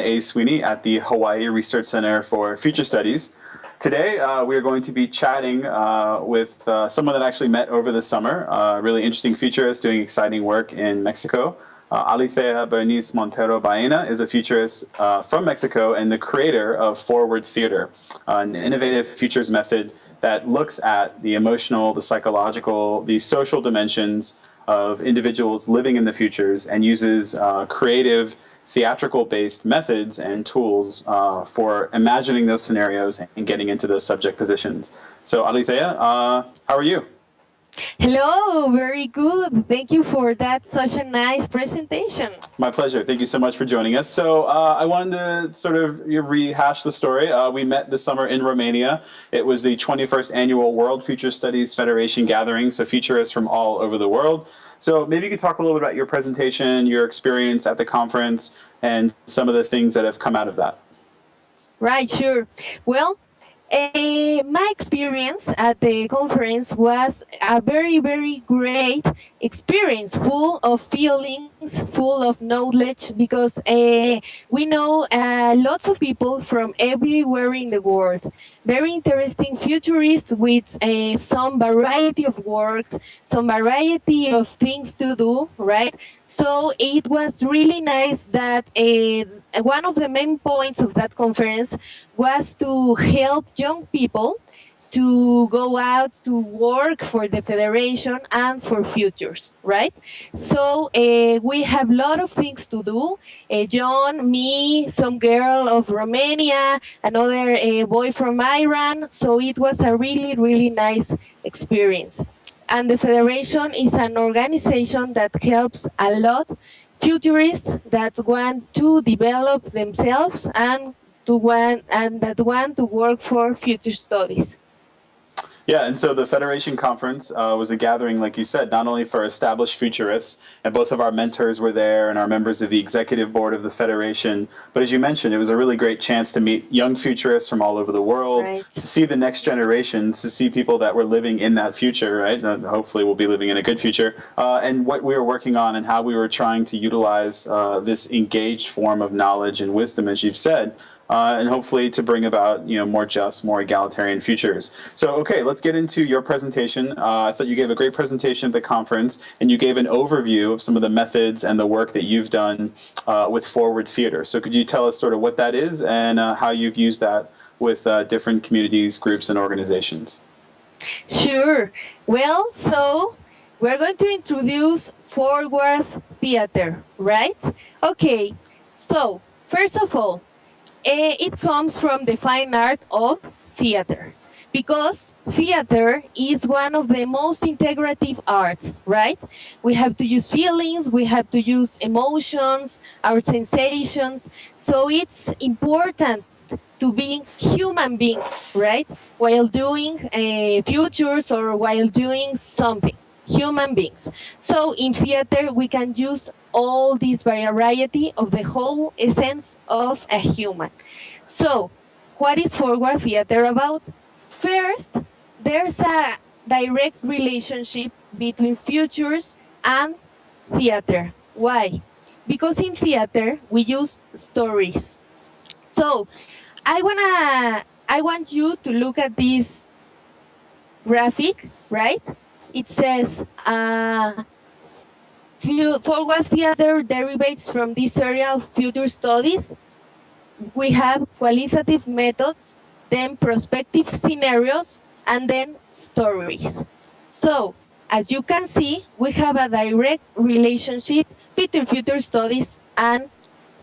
A. Sweeney at the Hawaii Research Center for Future Studies. Today, we are going to be chatting with someone that I actually met over the summer, a really interesting futurist doing exciting work in Mexico. Aletheia Berenice Montero is a futurist from Mexico and the creator of Forward Theater, an innovative futures method that looks at the emotional, the psychological, the social dimensions of individuals living in the futures and uses creative theatrical-based methods and tools for imagining those scenarios and getting into those subject positions. So, Aletheia, how are you? Hello, very good. Thank you for that. Such a nice presentation. My pleasure. Thank you so much for joining us. So I wanted to sort of rehash the story. We met this summer in Romania. It was the 21st Annual World Future Studies Federation gathering, so futurists from all over the world. So maybe you could talk a little bit about your presentation, your experience at the conference, and some of the things that have come out of that. Right, sure. Well, my experience at the conference was a very, very great experience, full of feelings, full of knowledge, because we know lots of people from everywhere in the world. Very interesting futurists with some variety of work, some variety of things to do, right? So it was really nice that one of the main points of that conference was to help young people to go out to work for the Federation and for futures, right? So we have a lot of things to do. John, me, some girl of Romania, another boy from Iran. So it was a really, really nice experience. And the Federation is an organization that helps a lot futurists that want to develop themselves and that want to work for future studies. Yeah, and so the Federation Conference was a gathering, like you said, not only for established futurists, and both of our mentors were there and our members of the executive board of the Federation, but as you mentioned, it was a really great chance to meet young futurists from all over the world, right, to see the next generations, to see people that were living in that future, right? Hopefully we'll be living in a good future, and what we were working on and how we were trying to utilize this engaged form of knowledge and wisdom, as you've said, and hopefully to bring about more just, more egalitarian futures. So, okay, let's get into your presentation. I thought you gave a great presentation at the conference, and you gave an overview of some of the methods and the work that you've done with Forward Theater. So could you tell us sort of what that is and how you've used that with different communities, groups, and organizations? Sure. Well, so we're going to introduce Forward Theater, right? Okay, so first of all, it comes from the fine art of theater, because theater is one of the most integrative arts, right? We have to use feelings, we have to use emotions, our sensations, so it's important to be human beings, right? While doing futures or while doing something. Human beings. So in theater, we can use all this variety of the whole essence of a human. So what is Forward Theater about? First, there's a direct relationship between futures and theater. Why? Because in theater, we use stories. So I want you to look at this graphic, right? It says Forward Theater derivates from this area of future studies. We have qualitative methods, then prospective scenarios, and then stories. So, as you can see, we have a direct relationship between future studies and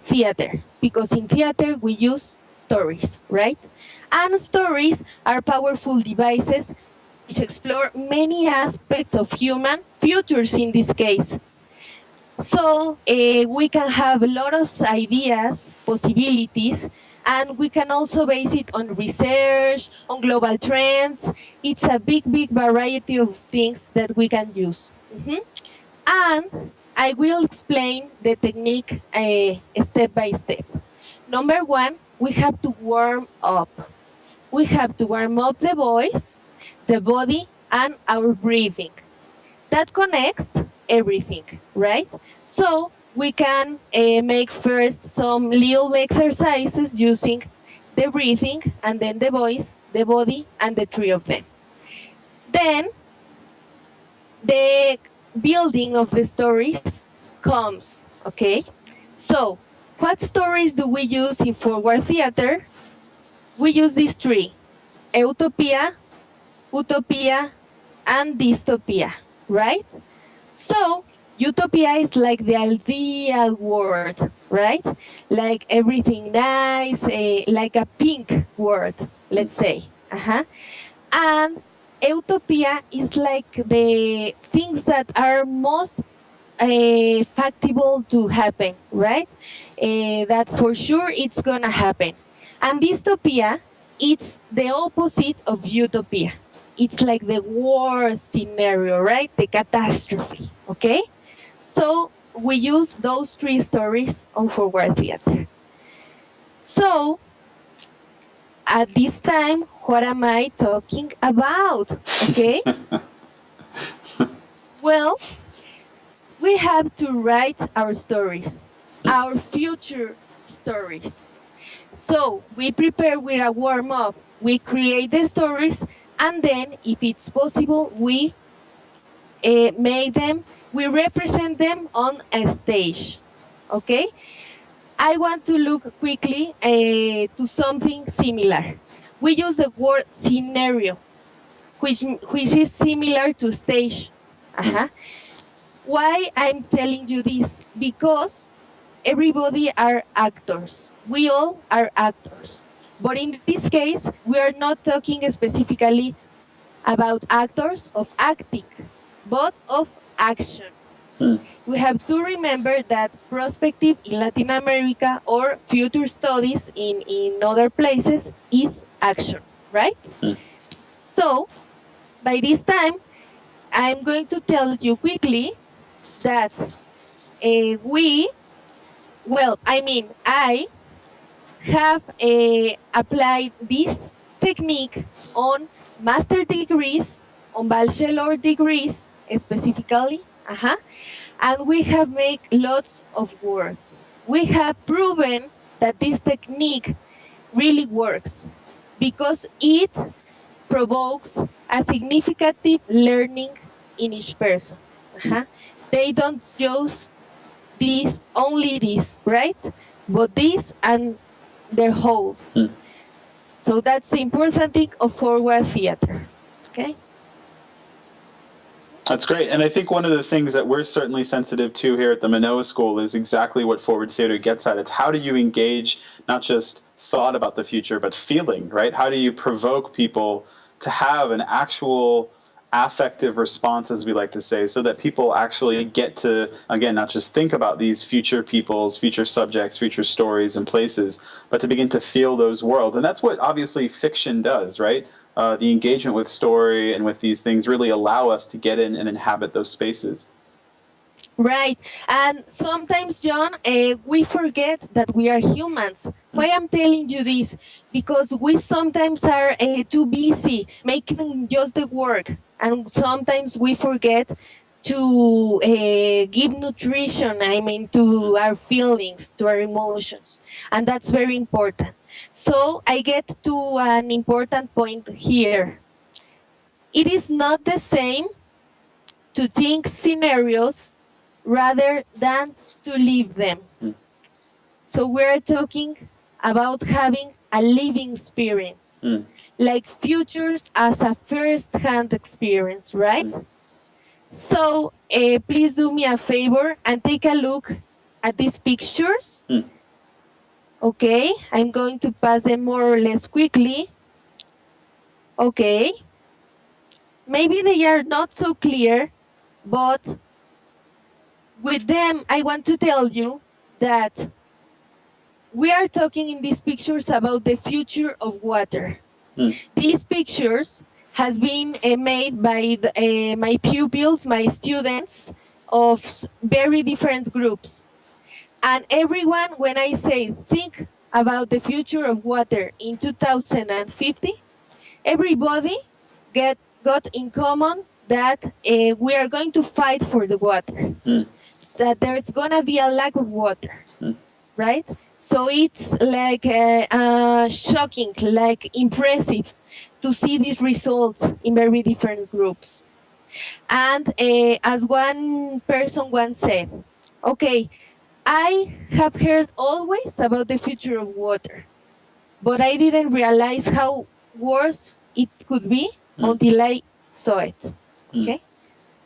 theater, because in theater we use stories, right? And stories are powerful devices which explore many aspects of human futures in this case. So we can have a lot of ideas, possibilities, and we can also base it on research, on global trends. It's a big, big variety of things that we can use. And I will explain the technique step by step. Number one, we have to warm up. We have to warm up the voice, the body, and our breathing. That connects everything, right? So we can make first some little exercises using the breathing and then the voice, the body, and the three of them. Then the building of the stories comes, okay? So, what stories do we use in forward theater? We use these three: utopia, utopia, and dystopia, right? So, utopia is like the ideal world, right? Like everything nice, like a pink world, let's say. And utopia is like the things that are most factible to happen, right? That for sure it's gonna happen. And dystopia, it's the opposite of utopia. It's like the worst scenario, right? The catastrophe, okay? So we use those three stories on forward theater. So at this time, what am I talking about? Okay? Well, we have to write our stories, our future stories. So we prepare with a warm-up, we create the stories, and then, if it's possible, we make them, we represent them on a stage, okay? I want to look quickly to something similar. We use the word scenario, which is similar to stage. Why I'm telling you this? Because everybody are actors. We all are actors. But in this case, we are not talking specifically about actors of acting, but of action. We have to remember that prospective in Latin America or future studies in other places is action, right? So, by this time, I'm going to tell you quickly that I have applied this technique on master degrees, on bachelor degrees specifically, and we have made lots of works. We have proven that this technique really works because it provokes a significant learning in each person. They don't use only this, right? But this and their whole. So that's the important thing of forward theater. Okay? That's great. And I think one of the things that we're certainly sensitive to here at the Manoa School is exactly what forward theater gets at. It's how do you engage not just thought about the future, but feeling, right? How do you provoke people to have an actual affective response, as we like to say, so that people actually get to, again, not just think about these future peoples, future subjects, future stories and places, but to begin to feel those worlds. And that's what obviously fiction does, right? The engagement with story and with these things really allow us to get in and inhabit those spaces. Right. And sometimes, John, we forget that we are humans. Why I'm telling you this? Because we sometimes are too busy making just the work. And sometimes we forget to give nutrition, to our feelings, to our emotions. And that's very important. So I get to an important point here. It is not the same to think scenarios rather than to live them. So we're talking about having a living experience, like futures as a first-hand experience, right? So please do me a favor and take a look at these pictures. Okay, I'm going to pass them more or less quickly. Okay, maybe they are not so clear, but with them, I want to tell you that we are talking in these pictures about the future of water. These pictures has been made by my pupils, my students of very different groups. And everyone, when I say think about the future of water in 2050, everybody got in common that we are going to fight for the water, that there's gonna be a lack of water, right? So it's like shocking, like impressive to see these results in very different groups. And as one person once said, okay, I have heard always about the future of water, but I didn't realize how worse it could be until I saw it. Okay,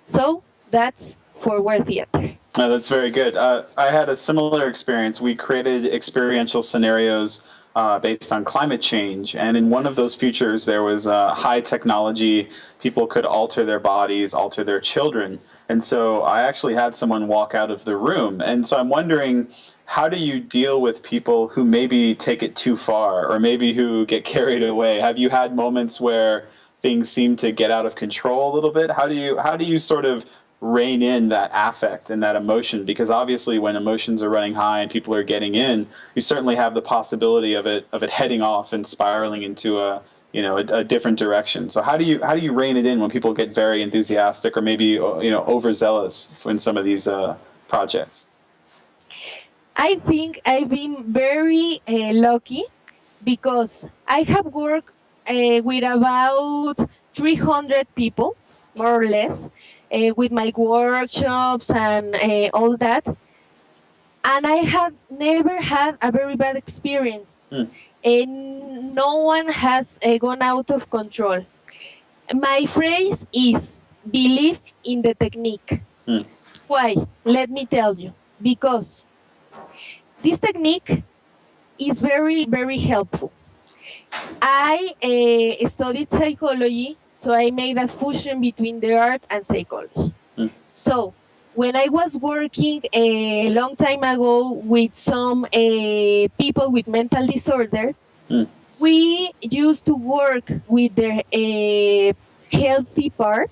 so that's forward theater. No, that's very good. I had a similar experience. We created experiential scenarios based on climate change, and in one of those futures, there was high technology. People could alter their bodies, alter their children, and so I actually had someone walk out of the room. And so I'm wondering, how do you deal with people who maybe take it too far, or maybe who get carried away? Have you had moments where things seem to get out of control a little bit? How do you sort of rein in that affect and that emotion? Because obviously when emotions are running high and people are getting in, you certainly have the possibility of it heading off and spiraling into a different direction. So how do you rein it in when people get very enthusiastic or maybe overzealous in some of these projects? I think I've been very lucky because I have worked with about 300 people, more or less, with my workshops and all that. And I have never had a very bad experience. And no one has gone out of control. My phrase is believe in the technique. Why? Let me tell you. Because this technique is very, very helpful. I studied psychology, so I made a fusion between the art and psychology. So when I was working a long time ago with some people with mental disorders, we used to work with their healthy part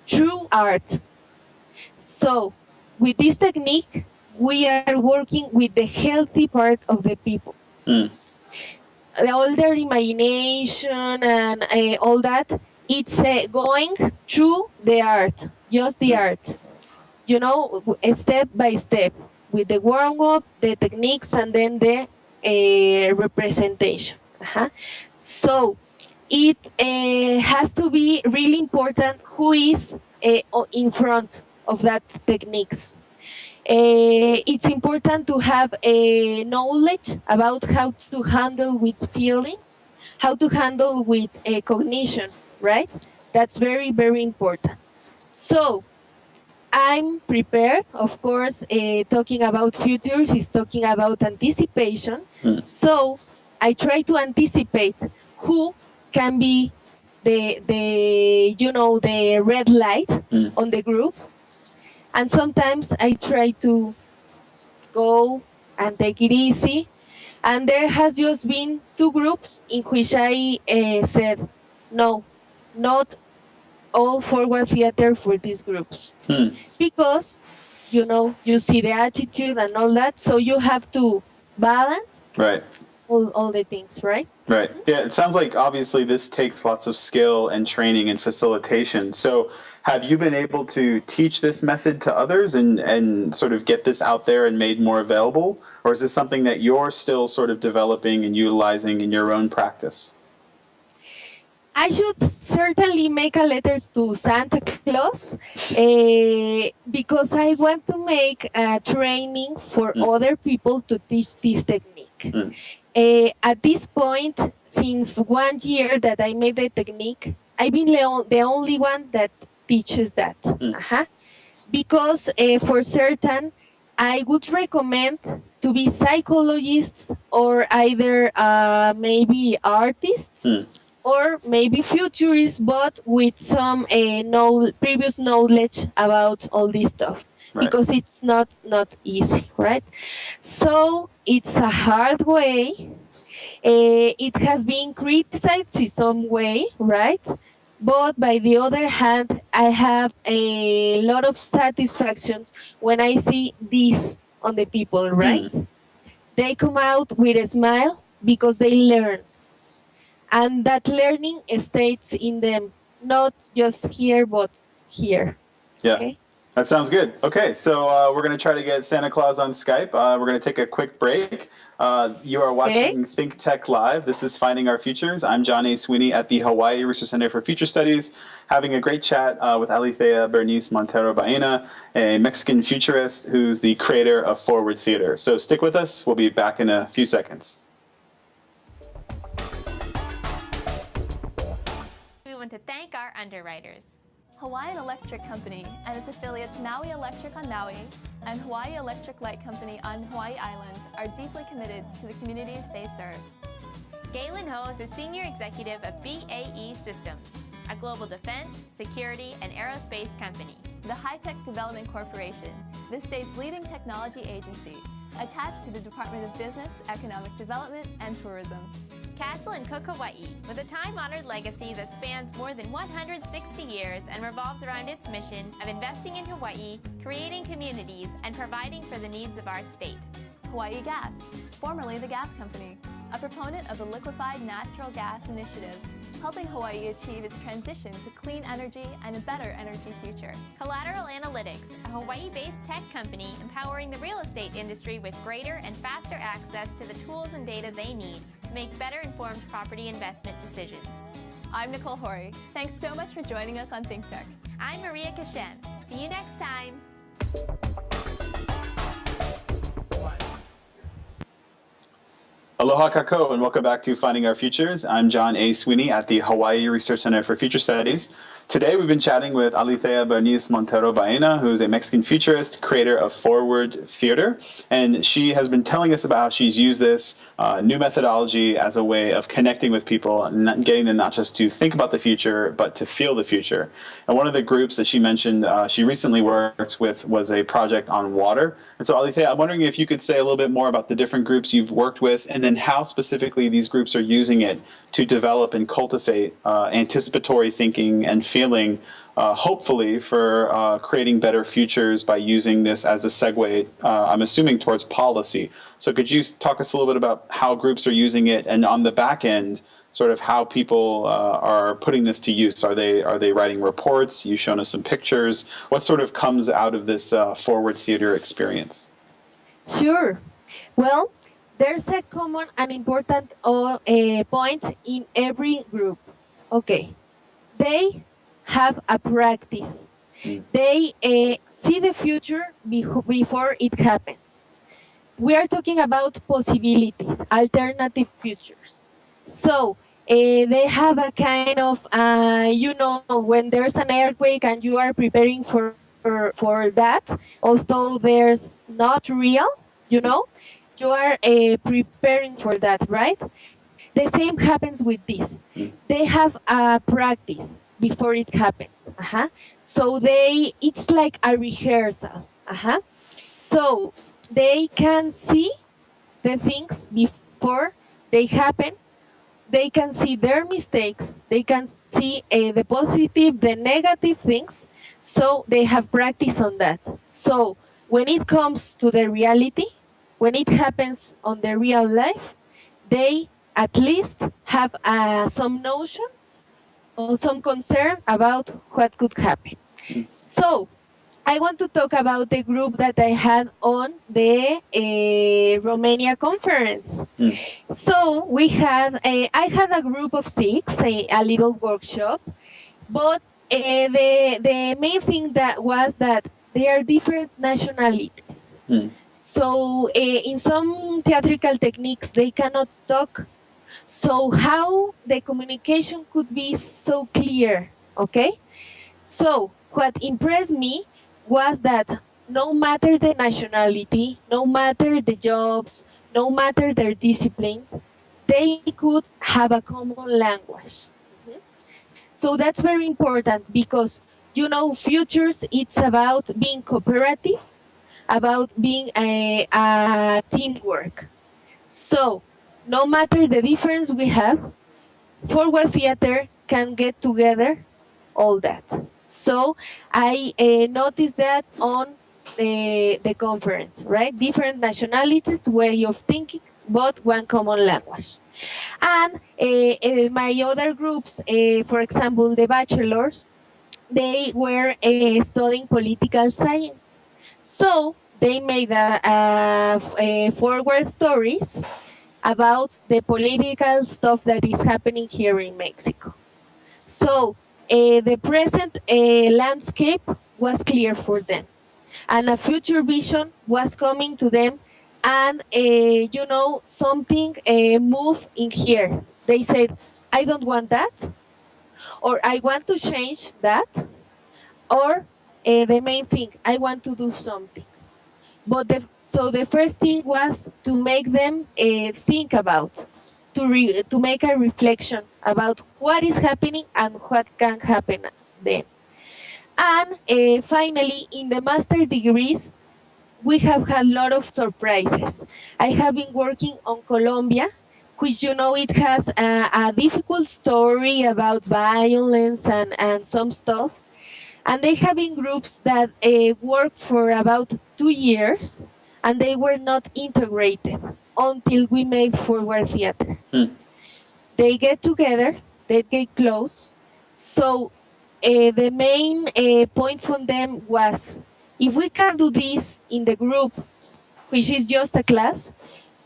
through art. So with this technique, we are working with the healthy part of the people. All their imagination and all that, it's going through the art, just the art, step by step, with the warm-up, the techniques, and then the representation. So it has to be really important who is in front of that techniques. It's important to have a knowledge about how to handle with feelings, how to handle with cognition, right? That's very, very important. So I'm prepared. Of course, talking about futures is talking about anticipation. So I try to anticipate who can be the red light on the group. And sometimes I try to go and take it easy. And there has just been 2 groups in which I said, no, not all forward theater for these groups. Because, you see the attitude and all that, so you have to balance all the things, right? Right. Yeah, it sounds like obviously this takes lots of skill and training and facilitation. So have you been able to teach this method to others and sort of get this out there and made more available? Or is this something that you're still sort of developing and utilizing in your own practice? I should certainly make a letter to Santa Claus because I want to make a training for other people to teach this technique. At this point, since 1 year that I made the technique, I've been the only one that teaches that. Because for certain, I would recommend to be psychologists or either maybe artists or maybe futurists, but with some previous knowledge about all this stuff. Because it's not easy, right? So it's a hard way. It has been criticized in some way, right? But by the other hand, I have a lot of satisfactions when I see this on the people, right? They come out with a smile because they learn. And that learning stays in them not just here, but here. Yeah. Okay. That sounds good. Okay, so we're going to try to get Santa Claus on Skype. We're going to take a quick break. You are watching Think Tech Live. This is Finding Our Futures. I'm John A. Sweeney at the Hawaii Research Center for Future Studies, having a great chat with Aletheia Berenice Montero Baena, a Mexican futurist who's the creator of Forward Theater. So stick with us. We'll be back in a few seconds. We want to thank our underwriters. Hawaiian Electric Company and its affiliates Maui Electric on Maui and Hawaii Electric Light Company on Hawaii Island are deeply committed to the communities they serve. Galen Ho is a senior executive of BAE Systems, a global defense, security, and aerospace company. The High-Tech Development Corporation, the state's leading technology agency, attached to the Department of Business, Economic Development, and Tourism. Castle in Kokowai, with a time-honored legacy that spans more than 160 years and revolves around its mission of investing in Hawaii, creating communities, and providing for the needs of our state. Hawaii Gas, formerly the Gas Company, a proponent of the Liquefied Natural Gas Initiative, helping Hawaii achieve its transition to clean energy and a better energy future. Collateral Analytics, a Hawaii-based tech company empowering the real estate industry with greater and faster access to the tools and data they need to make better informed property investment decisions. I'm Nicole Horry. Thanks so much for joining us on Think Tech. I'm Maria Kashem. See you next time. Aloha kako, and welcome back to Finding Our Futures. I'm John A. Sweeney at the Hawaii Research Center for Future Studies. Today we've been chatting with Aletheia Berenice Montero Baena, who's a Mexican futurist, creator of Forward Theater, and she has been telling us about how she's used this new methodology as a way of connecting with people and getting them not just to think about the future, but to feel the future. And one of the groups that she mentioned she recently worked with was a project on water. And so Aletheia, I'm wondering if you could say a little bit more about the different groups you've worked with, and then how specifically these groups are using it to develop and cultivate anticipatory thinking and feeling, hopefully for creating better futures by using this as a segue, I'm assuming, towards policy. So could you talk us a little bit about how groups are using it, and on the back end, sort of how people are putting this to use? Are they writing reports? You've shown us some pictures. What sort of comes out of this Forward Theater experience? Sure. Well, there's a common and important point in every group. Okay. They have a practice. They see the future before it happens. We are talking about possibilities, alternative futures. So they have a kind of, when there's an earthquake and you are preparing for that, although there's not real, you are preparing for that, right? The same happens with this. They have a practice before it happens. So it's like a rehearsal. So they can see the things before they happen. They can see their mistakes. They can see the positive, the negative things. So they have practice on that. So when it comes to the reality, when it happens on the real life, they at least have some notion or some concern about what could happen. So I want to talk about the group that I had on the Romania conference. So I had a group of 6, a little workshop, but the main thing that was that they are different nationalities. So in some theatrical techniques, they cannot talk. So how the communication could be so clear, okay? So what impressed me was that no matter the nationality, no matter the jobs, no matter their disciplines, they could have a common language. So that's very important because, futures, it's about being cooperative, about being a teamwork. So no matter the difference we have, Forward Theater can get together all that. So I noticed that on the conference, right? Different nationalities, way of thinking, but one common language. And my other groups, for example, the bachelors, they were studying political science. So they made forward stories about the political stuff that is happening here in Mexico. So the present landscape was clear for them, and a future vision was coming to them. And something moved in here. They said, "I don't want that," or "I want to change that," or the main thing, "I want to do something." But so the first thing was to make them think about, to make a reflection about what is happening and what can happen then. And finally, in the master degrees, we have had a lot of surprises. I have been working on Colombia, which it has a difficult story about violence and some stuff. And they have been groups that worked for about 2 years, and they were not integrated until we made forward theater. They get together, they get close. So the main point from them was, if we can do this in the group, which is just a class,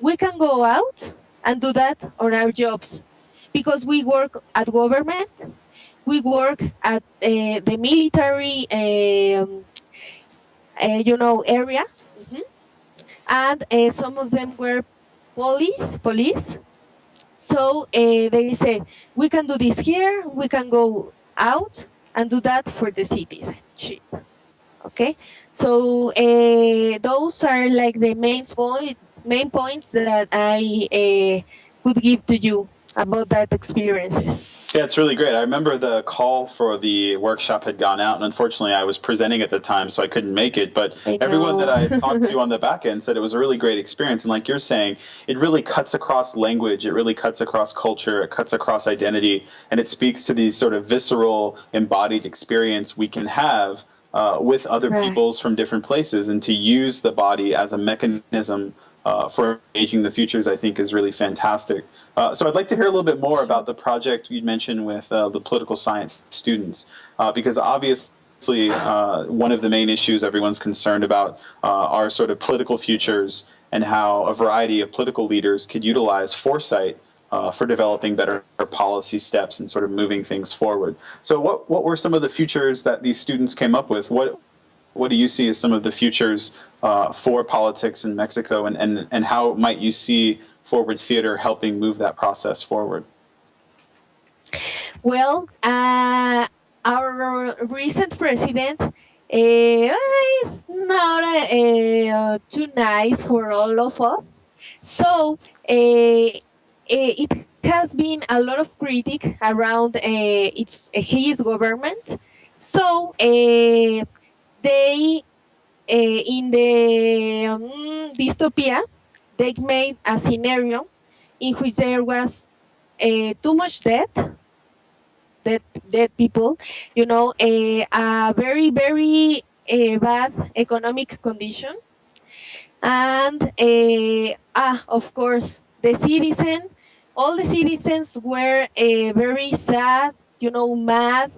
we can go out and do that on our jobs. Because we work at government, we work at the military, area. And some of them were police. So they said, we can do this here, we can go out and do that for the citizenship. Okay, so those are like the main points that I could give to you about that experiences. Yeah, it's really great. I remember the call for the workshop had gone out, and unfortunately I was presenting at the time, so I couldn't make it. But everyone that I talked to on the back end said it was a really great experience. And like you're saying, it really cuts across language, it really cuts across culture, it cuts across identity, and it speaks to these sort of visceral, embodied experience we can have with other peoples from different places, and to use the body as a mechanism for engaging the futures, I think, is really fantastic. So I'd like to hear a little bit more about the project you mentioned with the political science students, because obviously one of the main issues everyone's concerned about are sort of political futures, and how a variety of political leaders could utilize foresight for developing better policy steps and sort of moving things forward. So what were some of the futures that these students came up with? What do you see as some of the futures for politics in Mexico, and how might you see forward theater helping move that process forward? Well, our recent president is not too nice for all of us. So it has been a lot of critique around his government. So they, in the dystopia, they made a scenario in which there was too much debt people, a very, very bad economic condition. And of course, all the citizens were very sad, mad,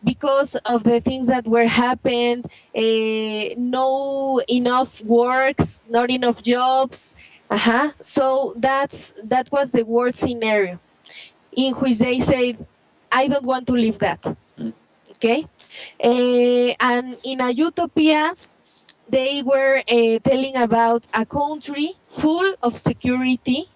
because of the things that were happened, no enough works, not enough jobs. So that was the worst scenario, in which they said, I don't want to live that. Okay? And in a utopia, they were telling about a country full of security,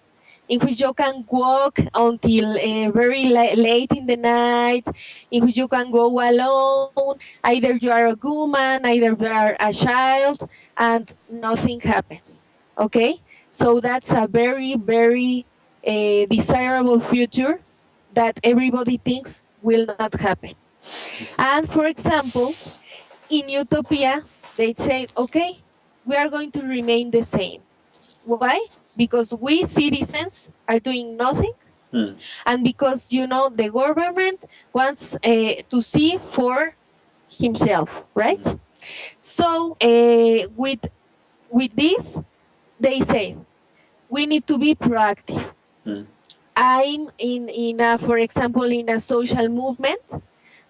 in which you can walk until very late in the night, in which you can go alone, either you are a woman, either you are a child, and nothing happens. Okay? So that's a very, very desirable future that everybody thinks will not happen. And for example, in utopia, they say, okay, we are going to remain the same. Why? Because we citizens are doing nothing, and because the government wants to see for himself, right? So with this, they say we need to be proactive. I'm in a, for example, in a social movement.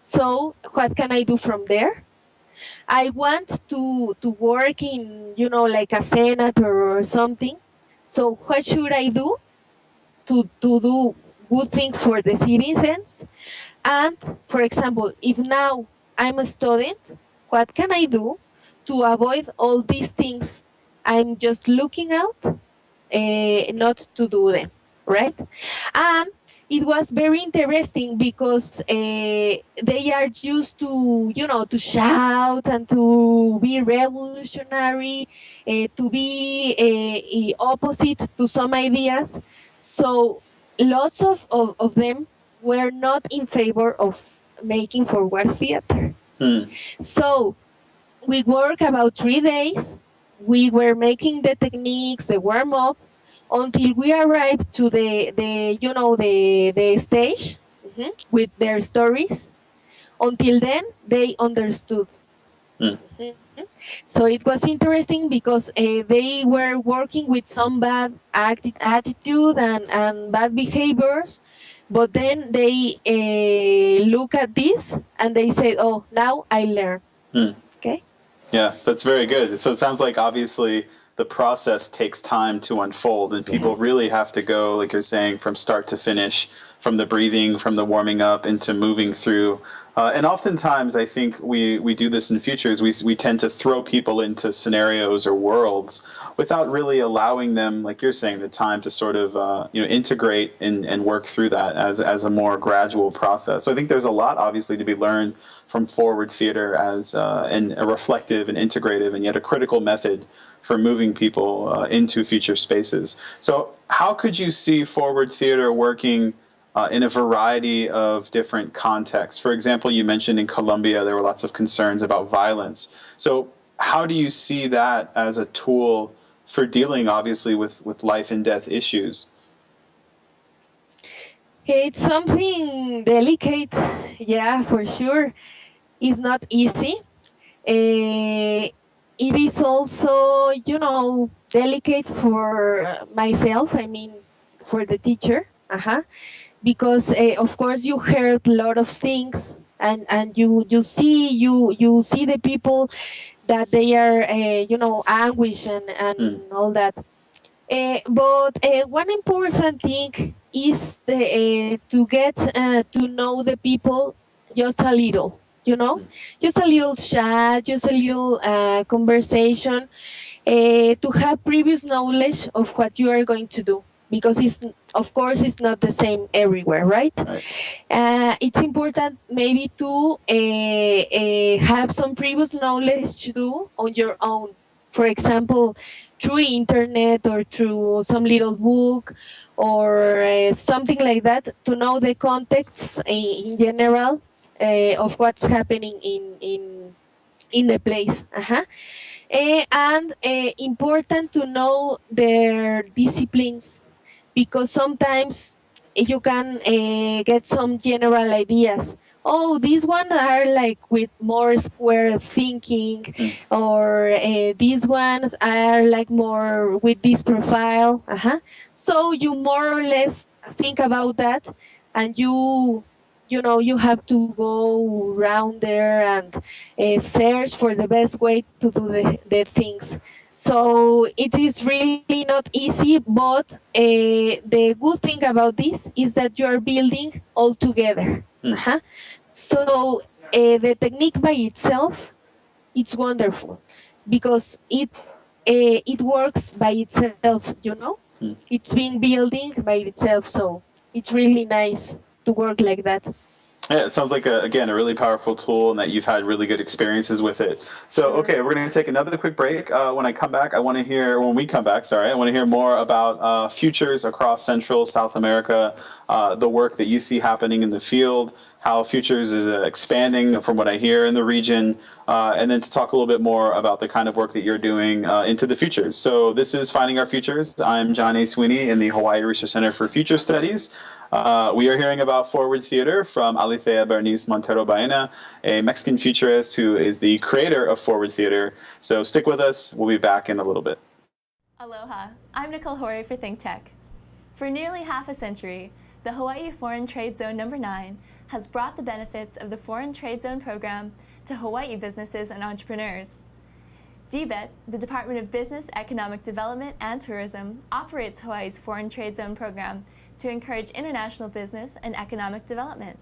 So what can I do from there? I want to work in, like a senator or something. So what should I do to do good things for the citizens? And for example, if now I'm a student, what can I do to avoid all these things I'm just looking out, not to do them, right? And it was very interesting because they are used to, to shout and to be revolutionary, to be opposite to some ideas. So lots of them were not in favor of making forward theater. So we worked about 3 days. We were making the techniques, the warm up, until we arrived to the stage with their stories. Until then, they understood. So it was interesting because they were working with some bad attitude and bad behaviors, but then they look at this and they say, "Oh, now I learn." Okay. Yeah, that's very good. So it sounds like obviously the process takes time to unfold, and people really have to go, like you're saying, from start to finish, from the breathing, from the warming up into moving through. And oftentimes, I think we do this in Futures. We tend to throw people into scenarios or worlds without really allowing them, like you're saying, the time to sort of integrate and work through that as a more gradual process. So I think there's a lot, obviously, to be learned from forward theater as a reflective and integrative and yet a critical method for moving people into future spaces. So how could you see forward theater working in a variety of different contexts? For example, you mentioned in Colombia there were lots of concerns about violence. So how do you see that as a tool for dealing, obviously, with life and death issues? It's something delicate, yeah, for sure. It's not easy. It is also, delicate for myself, I mean, for the teacher, because of course you heard a lot of things, and you see the people that they are, anguish and all that. But one important thing is to get to know the people just a little, just a little chat, just a little conversation, to have previous knowledge of what you are going to do, because of course it's not the same everywhere, right? It's important maybe to have some previous knowledge to do on your own, for example, through internet or through some little book or something like that, to know the context in general of what's happening in the place. And important to know their disciplines, because sometimes you can get some general ideas. Oh, these ones are like with more square thinking, or these ones are like more with this profile. So you more or less think about that, and you have to go around there and search for the best way to do the things. So it is really not easy, but the good thing about this is that you are building all together. So the technique by itself, it's wonderful, because it works by itself. It's been building by itself, so it's really nice to work like that. Yeah, it sounds like, again, a really powerful tool, and that you've had really good experiences with it. So, okay, we're going to take another quick break. When we come back, I want to hear more about Futures across Central, South America, the work that you see happening in the field, how Futures is expanding from what I hear in the region, and then to talk a little bit more about the kind of work that you're doing into the futures. So this is Finding Our Futures. I'm John Sweeney in the Hawaii Research Center for Future Studies. We are hearing about forward theater from Aletheia Berenice Montero, a Mexican futurist who is the creator of forward theater. So stick with us. We'll be back in a little bit. Aloha. I'm Nicole Horry for ThinkTech. For nearly half a century, the Hawaii Foreign Trade Zone No. 9 has brought the benefits of the Foreign Trade Zone program to Hawaii businesses and entrepreneurs. DBET, the Department of Business, Economic Development, and Tourism, operates Hawaii's Foreign Trade Zone program to encourage international business and economic development.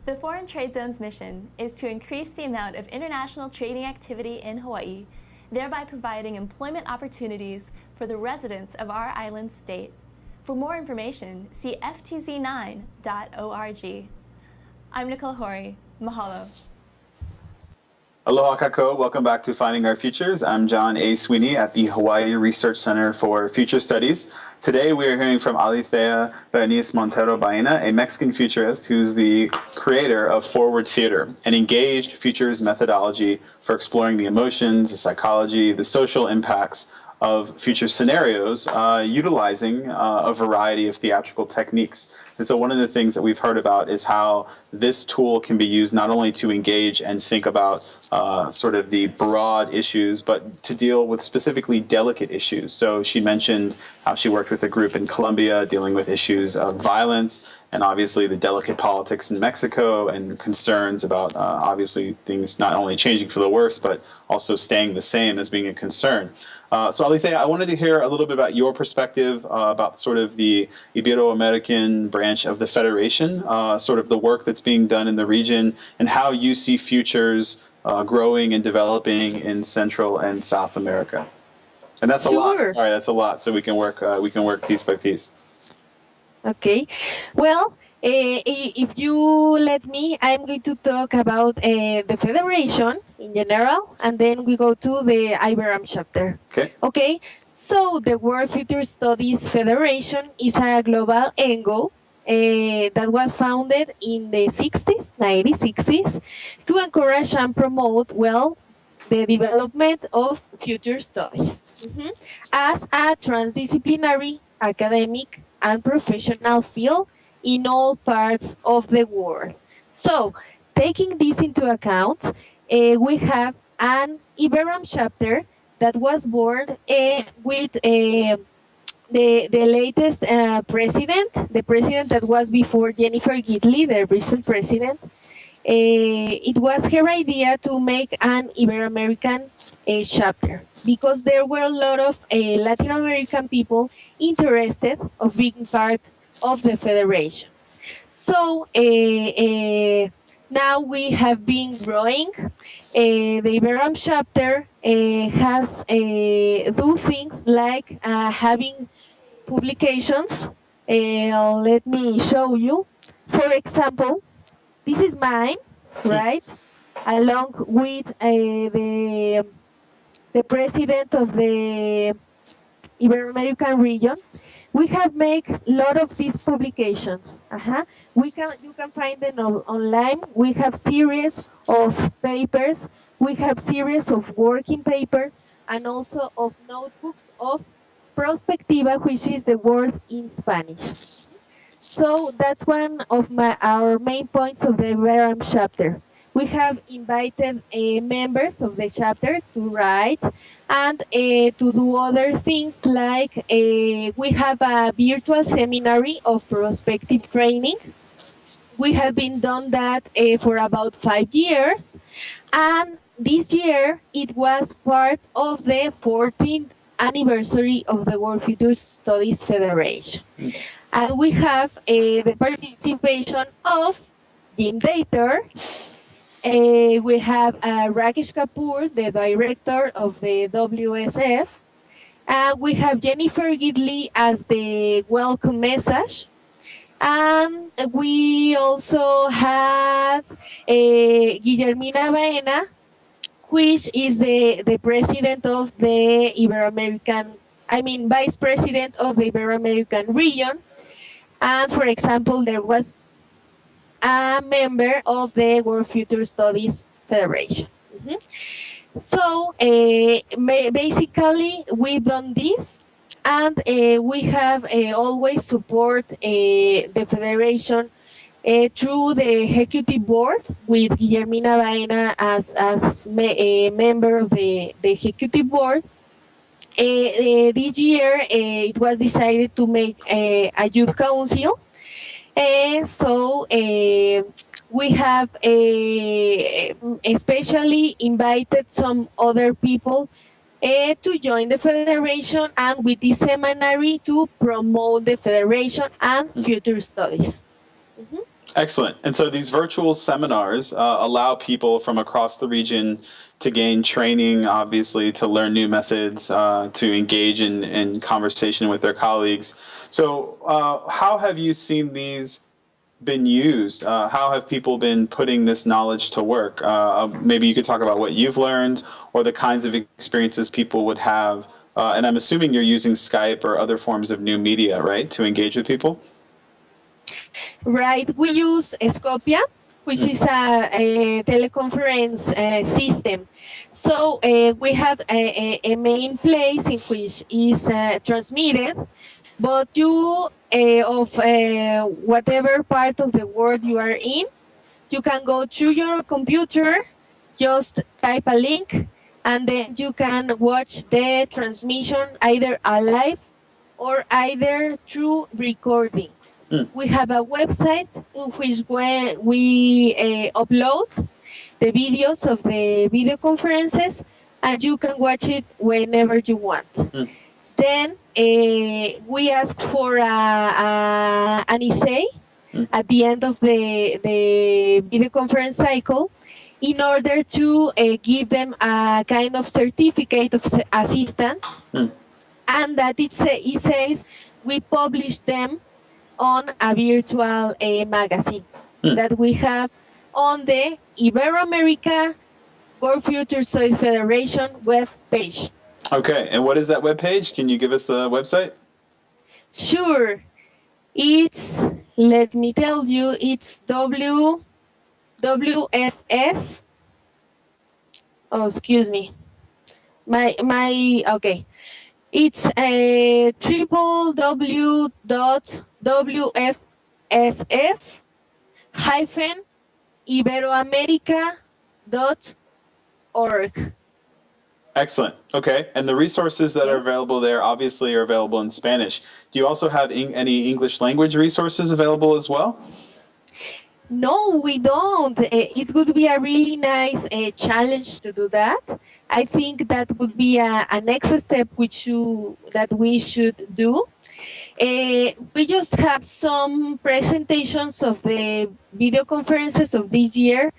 The Foreign Trade Zone's mission is to increase the amount of international trading activity in Hawaii, thereby providing employment opportunities for the residents of our island state. For more information, see ftz9.org. I'm Nicole Hori. Mahalo. Aloha kako, welcome back to Finding Our Futures. I'm John A. Sweeney at the Hawaii Research Center for Future Studies. Today we are hearing from Aletheia Berenice Montero Baena, a Mexican futurist who's the creator of Forward Theater, an engaged futures methodology for exploring the emotions, the psychology, the social impacts of future scenarios utilizing a variety of theatrical techniques. And so one of the things that we've heard about is how this tool can be used not only to engage and think about sort of the broad issues, but to deal with specifically delicate issues. So she mentioned how she worked with a group in Colombia dealing with issues of violence and obviously the delicate politics in Mexico and concerns about obviously things not only changing for the worse, but also staying the same as being a concern. So Aletheia, I wanted to hear a little bit about your perspective about sort of the Ibero-American branch of the Federation, sort of the work that's being done in the region, and how you see futures growing and developing in Central and South America. And that's a lot. Sorry, that's a lot. So we can work piece by piece. Okay. Well, if you let me, I'm going to talk about the Federation in general, and then we go to the IBERAM chapter. Okay. So the World Future Studies Federation is a global NGO that was founded in the 1960s, to encourage and promote, well, the development of future studies as a transdisciplinary, academic, and professional field in all parts of the world. So, taking this into account, we have an IBERAM chapter that was born with the latest president, the president that was before Jennifer Gidley, the recent president. It was her idea to make an Ibero-American chapter because there were a lot of Latin American people interested of being part of the Federation. So now we have been growing. The IBERAM chapter has do things like having publications. Let me show you. For example, this is mine, right? Along with the president of the Ibero-American region, we have made a lot of these publications. You can find them online. We have series of papers. We have series of working papers and also of notebooks of Prospectiva, which is the word in Spanish. So that's one of our main points of the IBERAM chapter. We have invited members of the chapter to write and to do other things like we have a virtual seminary of prospective training. We have been done that for about 5 years, and this year it was part of the 14th anniversary of the World Future Studies Federation. And we have the participation of Jim Dater. We have Rakesh Kapoor, the director of the WSF. We have Jennifer Gidley as the welcome message. And we also have Guillermina Baena, which is the president of the Ibero-American, vice president of the Ibero-American region. And for example, there was a member of the World Future Studies Federation. So basically, we've done this, and we have always support the Federation through the executive board with Guillermina Baena as a member of the executive board. This year, it was decided to make a youth council. So we have especially invited some other people to join the federation, and with this seminary to promote the federation and future studies. Excellent. And so these virtual seminars allow people from across the region to gain training, obviously, to learn new methods, to engage in conversation with their colleagues. So how have you seen these been used? How have people been putting this knowledge to work? Maybe you could talk about what you've learned or the kinds of experiences people would have. And I'm assuming you're using Skype or other forms of new media, right, to engage with people? Right, we use Scopia, which is a teleconference system. So we have a main place in which is transmitted, but you, of whatever part of the world you are in, you can go to your computer, just type a link, and then you can watch the transmission either alive or either through recordings. We have a website in which we upload the videos of the video conferences, and you can watch it whenever you want. Then we ask for an essay at the end of the video conference cycle in order to give them a kind of certificate of assistance. And that it says we publish them on a virtual magazine that we have on the Ibero-America World Future Studies Federation web page. Okay, and what is that web page? Can you give us the website? Sure. It's, let me tell you, it's WFS. Oh, excuse me. Okay. It's www.wfsf-iberoamerica.org. Excellent. Okay, and the resources that are available there obviously are available in Spanish. Do you also have any English language resources available as well? No, we don't. It would be a really nice challenge to do that. I think that would be a next step that we should do. We just have some presentations of the video conferences of this year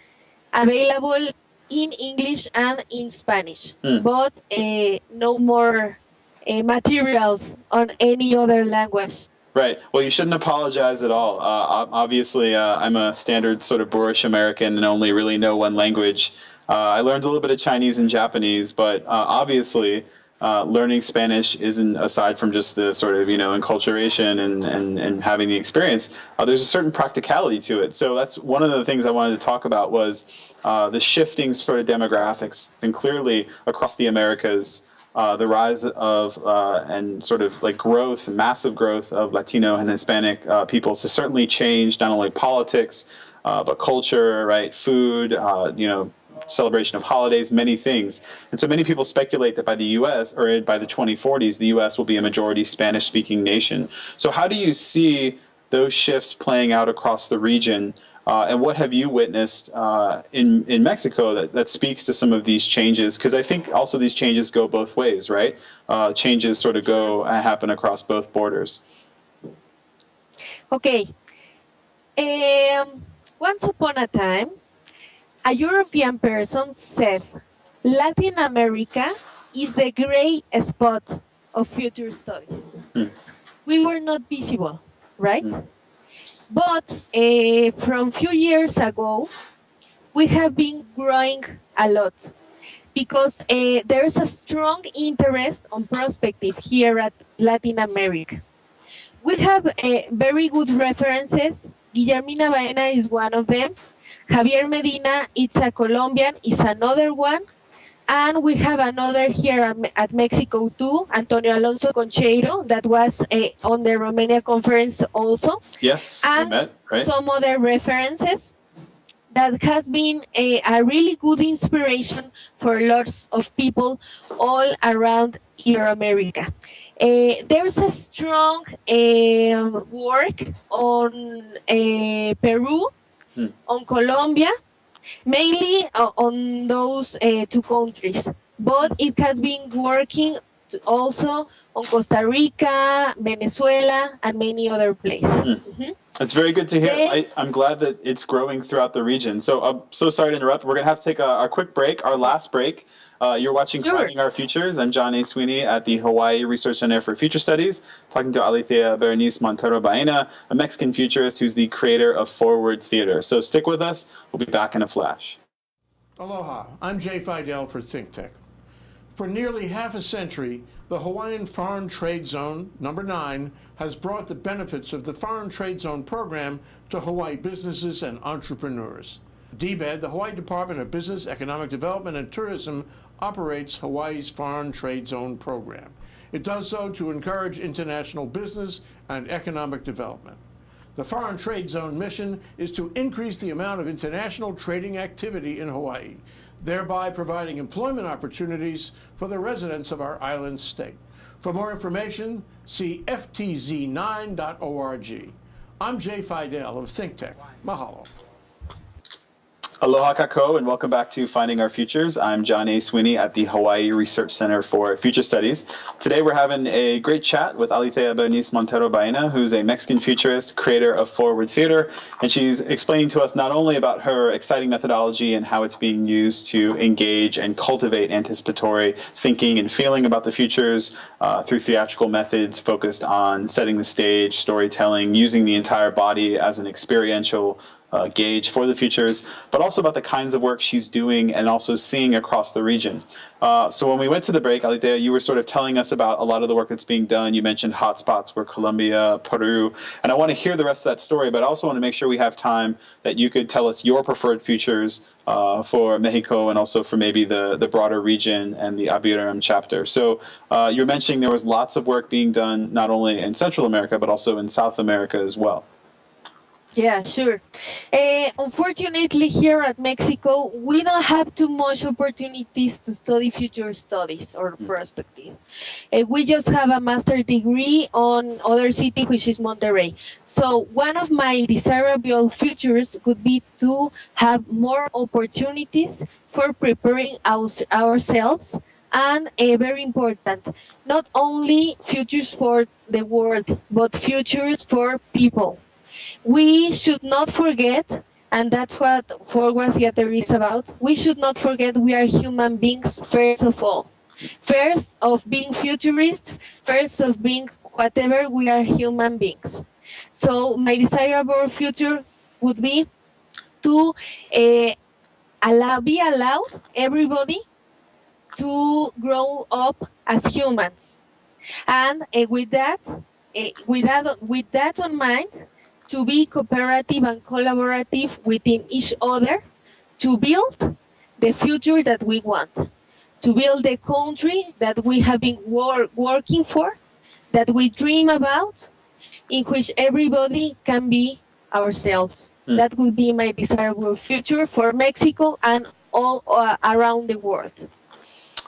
available in English and in Spanish, but no more materials on any other language. Right. Well, you shouldn't apologize at all. Obviously, I'm a standard sort of boorish American and only really know one language. I learned a little bit of Chinese and Japanese, but obviously learning Spanish isn't, aside from just the sort of, enculturation and having the experience, there's a certain practicality to it. So that's one of the things I wanted to talk about was the shifting sort of demographics. And clearly across the Americas, the rise of and sort of like growth, massive growth of Latino and Hispanic peoples has certainly changed not only politics, but culture, right? Food, celebration of holidays, many things. And so many people speculate that by the U.S. or by the 2040s, the U.S. will be a majority Spanish-speaking nation. So how do you see those shifts playing out across the region? And what have you witnessed in Mexico that speaks to some of these changes? Because I think also these changes go both ways, right? Changes sort of happen across both borders. Okay. Once upon a time, a European person said, Latin America is the gray spot of future studies. We were not visible, right? But from few years ago, we have been growing a lot because there's a strong interest on prospective here at Latin America. We have very good references. Guillermina Baena is one of them. Javier Medina, it's a Colombian, is another one. And we have another here at Mexico too, Antonio Alonso Concheiro, that was on the Romania conference also. Yes, and we met, right? Some other references. that has been a really good inspiration for lots of people all around Iberoamerica. There's a strong work on Peru, on Colombia, mainly on those two countries. But it has been working also on Costa Rica, Venezuela, and many other places. It's very good to hear. They- I'm glad that it's growing throughout the region. So I'm so sorry to interrupt. We're going to have to take a quick break, our last break. You're watching Sure. Finding Our Futures. I'm John A. Sweeney at the Hawaii Research Center for Future Studies, talking to Aletheia Berenice Montero Baena, a Mexican futurist who's the creator of Forward Theater. So stick with us. We'll be back in a flash. Aloha, I'm Jay Fidel for ThinkTech. For nearly half a century, the Hawaiian Foreign Trade Zone, number 9, has brought the benefits of the Foreign Trade Zone program to Hawaii businesses and entrepreneurs. DBED, the Hawaii Department of Business, Economic Development and Tourism, operates Hawaii's Foreign Trade Zone program. It does so to encourage international business and economic development. The Foreign Trade Zone mission is to increase the amount of international trading activity in Hawaii, thereby providing employment opportunities for the residents of our island state. For more information, see ftz9.org. I'm Jay Fidel of ThinkTech. Mahalo. Aloha kako, and welcome back to Finding Our Futures. I'm John A. Sweeney at the Hawaii Research Center for Future Studies. Today we're having a great chat with Aletheia Berenice Montero Baena, who's a Mexican futurist, creator of Forward Theater, and she's explaining to us not only about her exciting methodology and how it's being used to engage and cultivate anticipatory thinking and feeling about the futures through theatrical methods focused on setting the stage, storytelling, using the entire body as an experiential gauge for the futures, but also about the kinds of work she's doing and also seeing across the region. So when we went to the break, Aletheia, you were sort of telling us about a lot of the work that's being done. You mentioned hotspots were Colombia, Peru, and I want to hear the rest of that story, but I also want to make sure we have time that you could tell us your preferred futures for Mexico and also for maybe the broader region and the Abiram chapter. So you're mentioning there was lots of work being done not only in Central America, but also in South America as well. Yeah, sure. Unfortunately, here at Mexico, we don't have too much opportunities to study future studies or perspective. We just have a master's degree on other city, which is Monterrey. So one of my desirable futures could be to have more opportunities for preparing ourselves. And very important, not only futures for the world, but futures for people. We should not forget, and that's what Forward Theater is about, we should not forget we are human beings first of all. First of being futurists, first of being whatever, we are human beings. So my desirable future would be to be allowed everybody to grow up as humans. And with that on mind, to be cooperative and collaborative within each other to build the future that we want, to build the country that we have been working for, that we dream about, in which everybody can be ourselves. That would be my desirable future for Mexico and all around the world.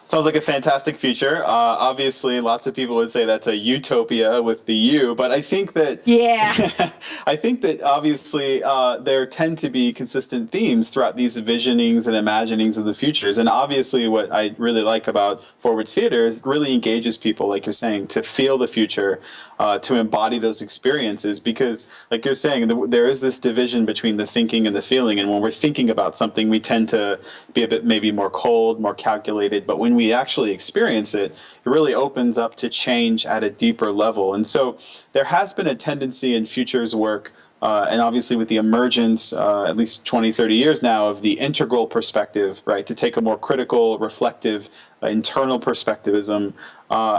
Sounds like a fantastic future. Obviously, lots of people would say that's a utopia with the U, but I think that I think that obviously there tend to be consistent themes throughout these visionings and imaginings of the futures. And obviously, what I really like about Forward Theater is it really engages people, like you're saying, to feel the future, to embody those experiences. Because, like you're saying, there is this division between the thinking and the feeling. And when we're thinking about something, we tend to be a bit maybe more cold, more calculated. But when we actually experience it, it really opens up to change at a deeper level. And so there has been a tendency in futures work, and obviously with the emergence, at least 20, 30 years now, of the integral perspective, right, to take a more critical, reflective, internal perspectivism.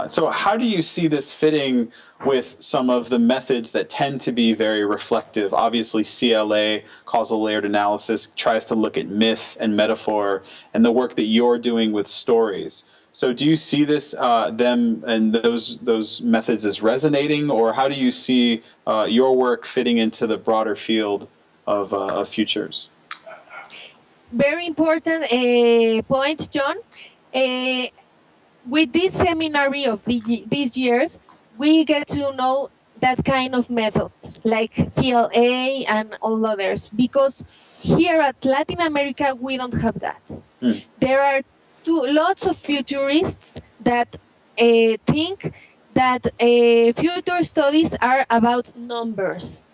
So how do you see this fitting with some of the methods that tend to be very reflective? Obviously, CLA, causal layered analysis, tries to look at myth and metaphor, and the work that you're doing with stories. So do you see this, them and those methods as resonating, or how do you see your work fitting into the broader field of futures? very important point, John. Uh, with this seminary of these years, we get to know that kind of methods like CLA and all others, because here at Latin America, we don't have that. There are lots of futurists that think that future studies are about numbers,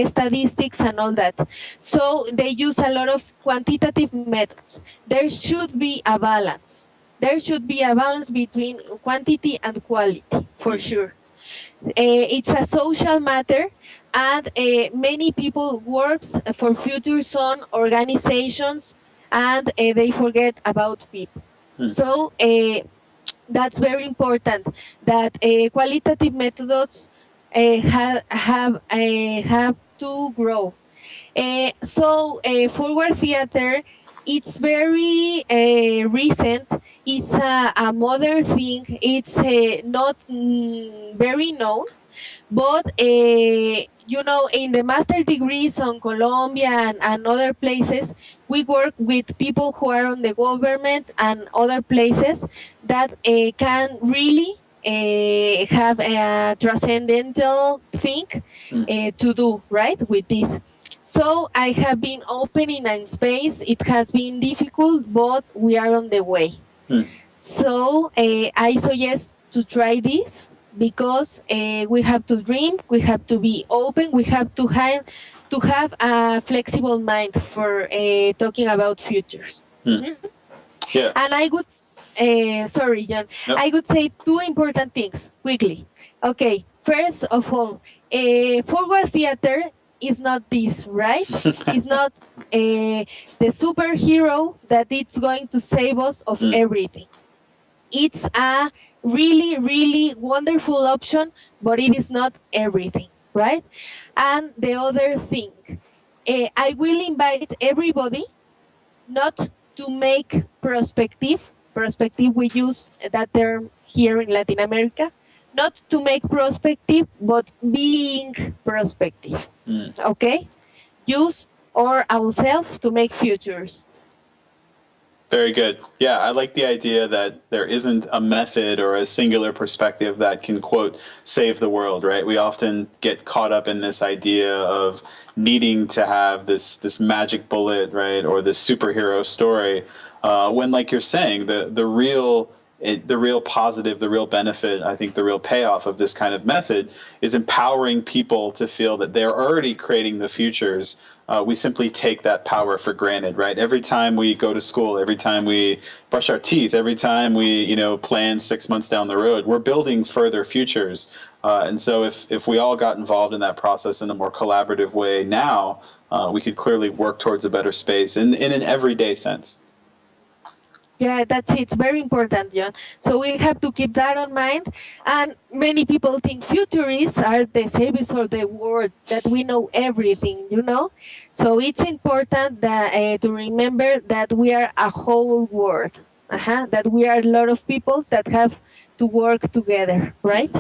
statistics, and all that. So they use a lot of quantitative methods. There should be a balance. There should be a balance between quantity and quality, for sure. It's a social matter, and many people works for future zone organizations, and they forget about people. So that's very important, that qualitative methods have to grow. So forward theater, it's very recent. It's a modern thing. It's not very known, but you know, in the master degrees on Colombia and other places, we work with people who are on the government and other places that can really have a transcendental thing to do, right, with this. So I have been opening a space. It has been difficult, but we are on the way. So I suggest to try this, because we have to dream, we have to be open, we have to have a flexible mind for talking about futures. Yeah. And I would, sorry, John, I would say two important things quickly. Okay, first of all, forward theater is not this, right? It's not the superhero that it's going to save us of everything. It's a really, really wonderful option, but it is not everything, right? And the other thing, I will invite everybody not to make perspective, we use that term here in Latin America, not to make perspective, but being perspective, okay? Use ourselves to make futures. Very good. Yeah, I like the idea that there isn't a method or a singular perspective that can, quote, save the world, right? We often get caught up in this idea of needing to have this magic bullet, right, or this superhero story, when, like you're saying, the real positive, the real benefit, I think the real payoff of this kind of method is empowering people to feel that they're already creating the futures. We simply take that power for granted, right? Every time we go to school, every time we brush our teeth, every time we, plan 6 months down the road, we're building further futures. And so if we all got involved in that process in a more collaborative way now, we could clearly work towards a better space in an everyday sense. Yeah, that's it. It's very important, John. So we have to keep that in mind. And many people think futurists are the saviors of the world, that we know everything, So it's important that to remember that we are a whole world, that we are a lot of people that have to work together, right?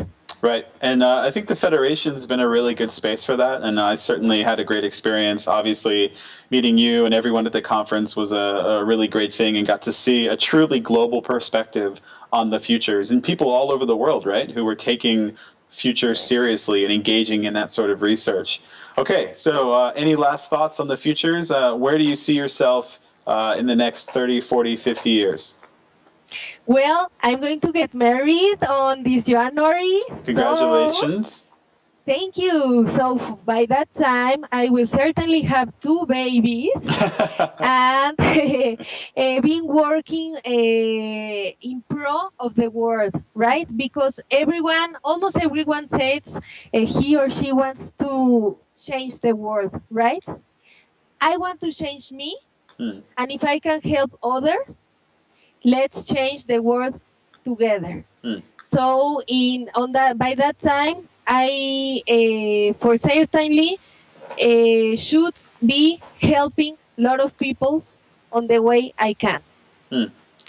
Right. And I think the Federation's been a really good space for that. And I certainly had a great experience. Obviously, meeting you and everyone at the conference was a really great thing, and got to see a truly global perspective on the futures and people all over the world, right, who were taking futures seriously and engaging in that sort of research. Okay, so any last thoughts on the futures? Where do you see yourself in the next 30, 40, 50 years? Well, I'm going to get married on this January. Congratulations. So, thank you. So by that time, I will certainly have 2 babies and been working in pro of the world, right? Because almost everyone says he or she wants to change the world, right? I want to change me, and if I can help others, let's change the world together. So by that time, I for certainly should be helping a lot of people on the way I can.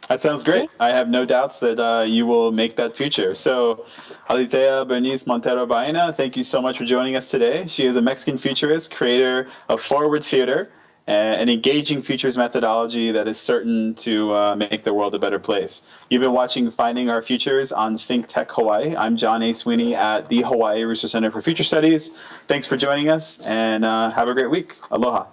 That sounds great. I have no doubts that you will make that future. So, Aletheia Berenice Montero Baena, thank you so much for joining us today. She is a Mexican futurist, creator of Forward Theater, an engaging futures methodology that is certain to make the world a better place. You've been watching Finding Our Futures on Think Tech Hawaii. I'm John A. Sweeney at the Hawaii Research Center for Future Studies. Thanks for joining us, and have a great week. Aloha.